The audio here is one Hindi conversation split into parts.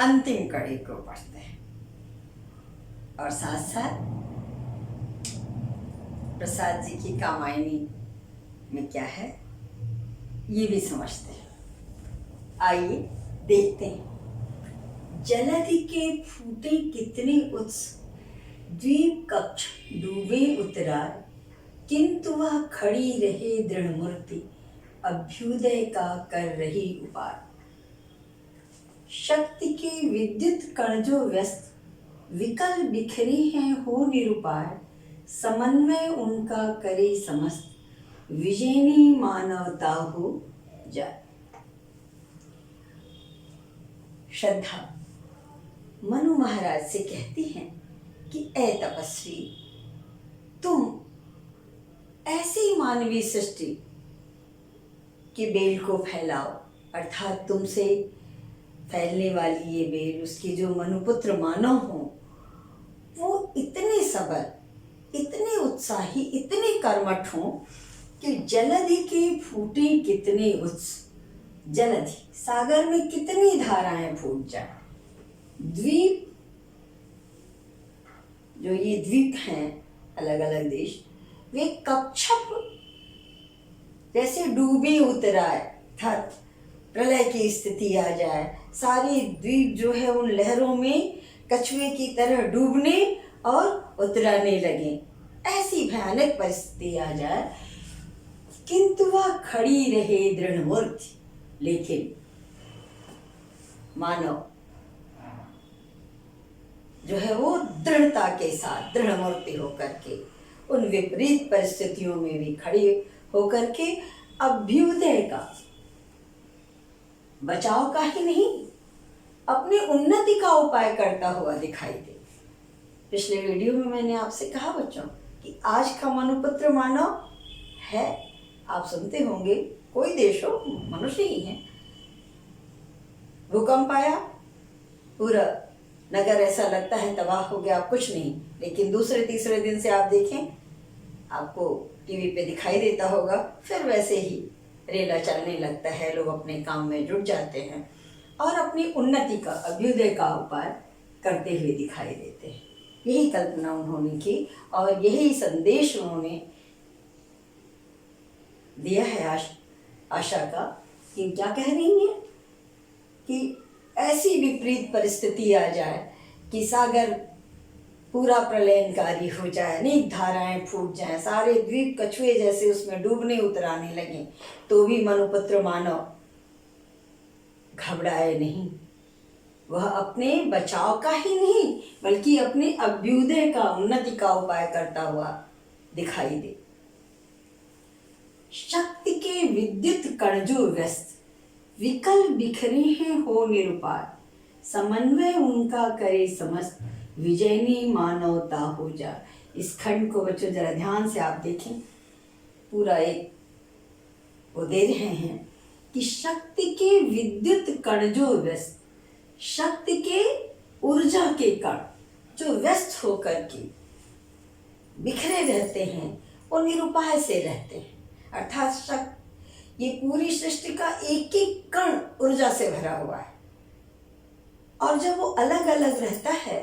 अंतिम कड़ी को पढ़ते हैं और साथ साथ प्रसाद जी की कामायनी में क्या है ये भी समझते हैं। आइए देखते हैं। जलधि के फूटे कितने उत्स, द्वीप कक्ष डूबे उतरार, किंतु वह खड़ी रहे दृढ़ मूर्ति, अभ्युदय का कर रही उपार। शक्ति के विद्युत कण जो व्यस्त, विकल बिखरे हैं हो निरुपाय, समन्वय उनका करे समस्त, विजयनी मानवता हो जाए। श्रद्धा मनु महाराज से कहती हैं कि ऐ तपस्वी, तुम ऐसी मानवीय सृष्टि के बेल को फैलाओ, अर्थात तुमसे फैलने वाली ये बेल, उसके जो मनुपुत्र मानव हों वो इतने सबल, इतने उत्साही, इतने कर्मठ हों कि जलधि के फूटे कितने उत्स, जलधि सागर में कितनी धाराएं फूट जाए। द्वीप, जो ये द्वीप हैं अलग अलग देश, वे कक्षप जैसे डूबे उतराए, अर्थात प्रलय की स्थिति आ जाए, सारे द्वीप जो है उन लहरों में कछुए की तरह डूबने और उतराने लगे, ऐसी भयानक परिस्थिति आ जाए, किंतु वह खड़ी रहे दृढ़ मूर्ति। लेकिन मानव जो है वो दृढ़ता के साथ दृढ़ मूर्ति होकर के उन विपरीत परिस्थितियों में भी खड़ी होकर के अभ्युदय का, बचाव का ही नहीं, अपनी उन्नति का उपाय करता हुआ दिखाई दे। पिछले वीडियो में मैंने आपसे कहा बच्चों कि आज का मनुपुत्र मानव है, आप सुनते होंगे, कोई देश हो, मनुष्य ही है। भूकंप आया, पूरा नगर ऐसा लगता है तबाह हो गया, कुछ नहीं, लेकिन दूसरे तीसरे दिन से आप देखें, आपको टीवी पे दिखाई देता होगा, फिर वैसे ही रेला चलने लगता है, लोग अपने काम में जुट जाते हैं और अपनी उन्नति का, अभ्युदय का उपाय करते हुए दिखाई देते हैं। यही कल्पना उन्होंने की और यही संदेश उन्होंने दिया है आशा का, कि क्या कह रही हैं कि ऐसी विपरीत परिस्थिति आ जाए कि सागर पूरा प्रलयनकारी हो जाए, अनेक धाराएं फूट जाएं, सारे द्वीप कछुए जैसे उसमें डूबने उतराने लगे, तो भी मनुपुत्र मानव घबराए नहीं। वह अपने बचाव का ही नहीं बल्कि अपने अभ्युदय का, उन्नति का उपाय करता हुआ दिखाई दे। शक्ति के विद्युत कण जो व्यस्त, विकल बिखरे हैं हो निरुपाय, समन्वय उनका करे समस्त, विजयनी मानवता हो जाए। इस खंड को बच्चों जरा ध्यान से आप देखें, पूरा एक वो दे रहे हैं कि शक्ति के विद्युत कण जो व्यस्त, शक्ति के ऊर्जा के कण जो व्यस्त होकर के बिखरे रहते हैं, वो निरुपाय से रहते हैं, अर्थात ये पूरी सृष्टि का एक एक कण ऊर्जा से भरा हुआ है, और जब वो अलग अलग रहता है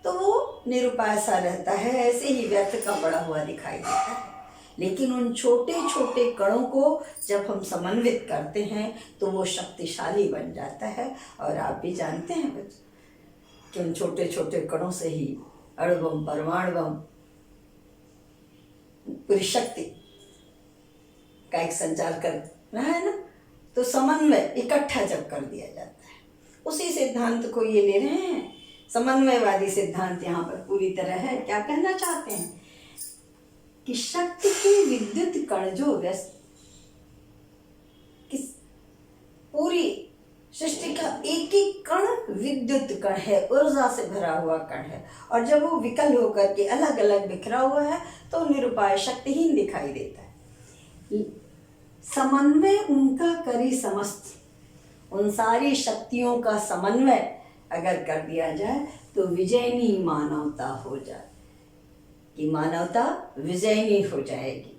तो वो निरुपाय सा रहता है, ऐसे ही व्यर्थ का पड़ा हुआ दिखाई देता है। लेकिन उन छोटे छोटे कणों को जब हम समन्वित करते हैं तो वो शक्तिशाली बन जाता है। और आप भी जानते हैं बच्चों कि उन छोटे छोटे कणों से ही अणुबम, परमाणुबम, पूरी शक्ति का एक संचार कर रहा है ना, तो समन्वय इकट्ठा जब कर दिया जाता है, उसी सिद्धांत को ये ले रहे हैं। समन्वयवादी सिद्धांत यहाँ पर पूरी तरह है। क्या कहना चाहते हैं कि शक्ति के विद्युत कण जो व्यस्त, किस पूरी सृष्टि का एक एक कण विद्युत कण है, ऊर्जा से भरा हुआ कण है, और जब वो विकल होकर के अलग अलग बिखरा हुआ है तो निरुपाय, शक्तिहीन दिखाई देता है। समन्वय उनका करे समस्त, उन सारी शक्तियों का समन्वय अगर कर दिया जाए तो विजयनी मानवता हो जाए, कि मानवता विजयनी हो जाएगी,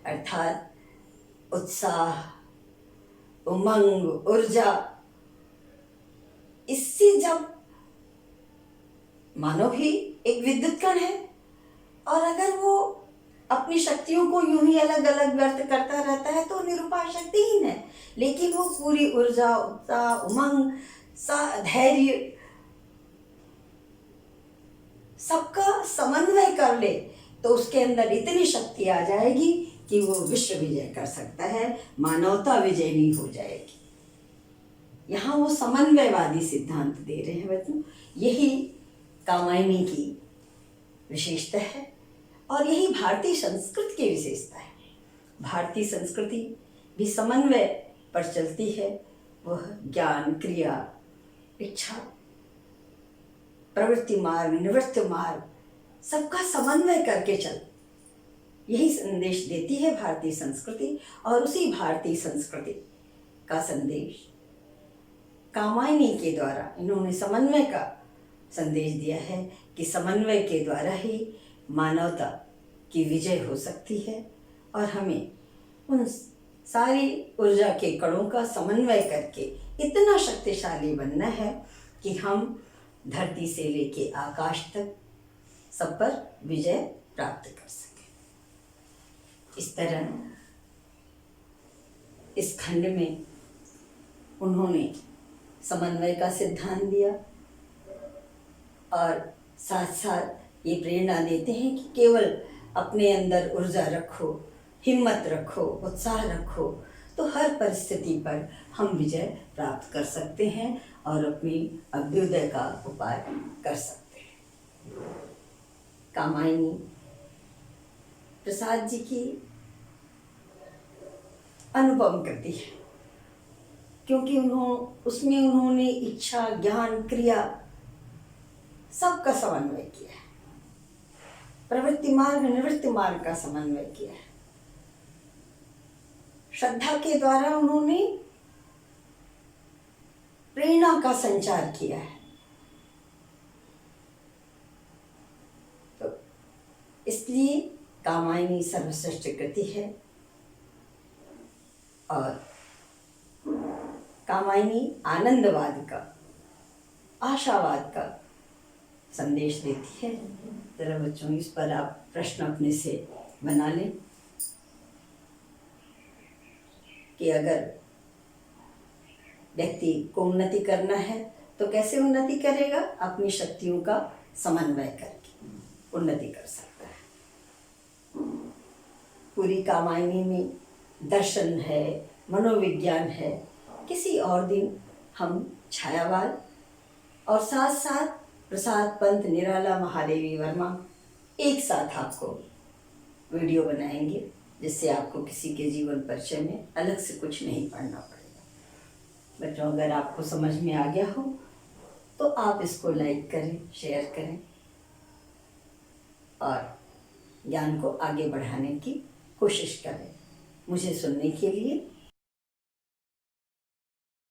अर्थात उत्साह, उमंग, ऊर्जा इससे जब मानव भी एक विद्युत कण है, और अगर वो अपनी शक्तियों को यूं ही अलग अलग व्यक्त करता रहता है तो निरुपाय शक्तिहीन है। लेकिन वो पूरी ऊर्जा, उत्साह, उमंग, धैर्य सबका समन्वय कर ले तो उसके अंदर इतनी शक्ति आ जाएगी कि वो विश्व विजय कर सकता है, मानवता विजयनी हो जाएगी। यहाँ वो समन्वयवादी सिद्धांत दे रहे हैं बच्चों। यही कामायनी की विशेषता है और यही भारतीय संस्कृति की विशेषता है। भारतीय संस्कृति भी समन्वय पर चलती है। वह ज्ञान, क्रिया, इच्छा, प्रवृत्ति मार्ग, निवृत्ति मार्ग सबका समन्वय करके चल, यही संदेश देती है भारतीय संस्कृति। और उसी भारतीय संस्कृति का संदेश कामायनी के द्वारा इन्होंने समन्वय का संदेश दिया है कि समन्वय के द्वारा ही मानवता की विजय हो सकती है और हमें उन सारी ऊर्जा के कणों का समन्वय करके इतना शक्तिशाली बनना है कि हम धरती से लेके आकाश तक सब पर विजय प्राप्त कर सकें। इस तरह इस खंड में उन्होंने समन्वय का सिद्धांत दिया और साथ साथ ये प्रेरणा देते हैं कि केवल अपने अंदर ऊर्जा रखो, हिम्मत रखो, उत्साह रखो तो हर परिस्थिति पर हम विजय प्राप्त कर सकते हैं और अपनी अभ्युदय का उपाय कर सकते हैं। कामायनी प्रसाद जी की अनुपम कृति है, क्योंकि उसमें उन्होंने इच्छा, ज्ञान, क्रिया सबका समन्वय किया है। प्रवृत्ति मार्ग, निवृत्ति मार्ग का समन्वय किया है। श्रद्धा के द्वारा उन्होंने प्रेरणा का संचार किया है। तो इसलिए कामायनी सर्वश्रेष्ठ कृति है और कामायनी आनंदवाद का, आशावाद का संदेश देती है। जरा बच्चों इस पर आप प्रश्न अपने से बना लें कि अगर व्यक्ति को उन्नति करना है तो कैसे उन्नति करेगा? अपनी शक्तियों का समन्वय करके उन्नति कर सकता है। पूरी कामायनी में दर्शन है, मनोविज्ञान है। किसी और दिन हम छायावाद और साथ साथ प्रसाद पंत, निराला, महादेवी वर्मा एक साथ आपको वीडियो बनाएंगे, जिससे आपको किसी के जीवन परिचय में अलग से कुछ नहीं पढ़ना पड़ेगा। बच्चों अगर आपको समझ में आ गया हो तो आप इसको लाइक करें, शेयर करें और ज्ञान को आगे बढ़ाने की कोशिश करें। मुझे सुनने के लिए